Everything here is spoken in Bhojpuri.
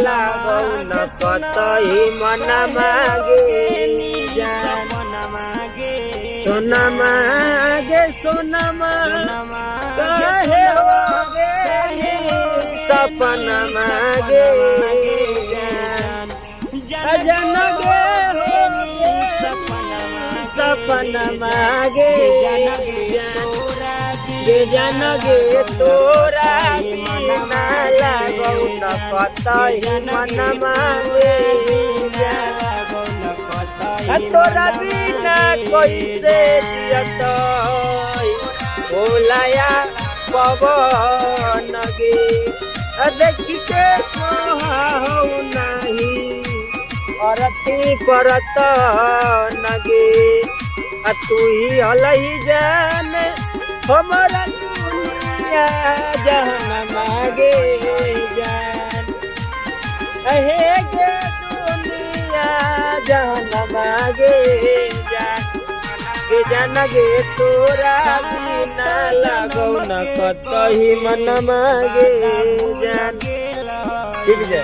लागौ न कतही मन मागे जान सोना मागे कहे हो गे सपना मागे जान गे सपना मागे जान गे तोरा बिना लागौ न कतही मन मागे तोरा बिना कैसे जियत भोलाया पवन गे देखी के सोहाऊ नहीं अरती करत नगे तू ही हलही जान हमारा दुनिया जहन मागे जान हे गे दुनिया जहन मागे जान गे तोरा बिना लागौ न कतही मन मागे जान ठीक है।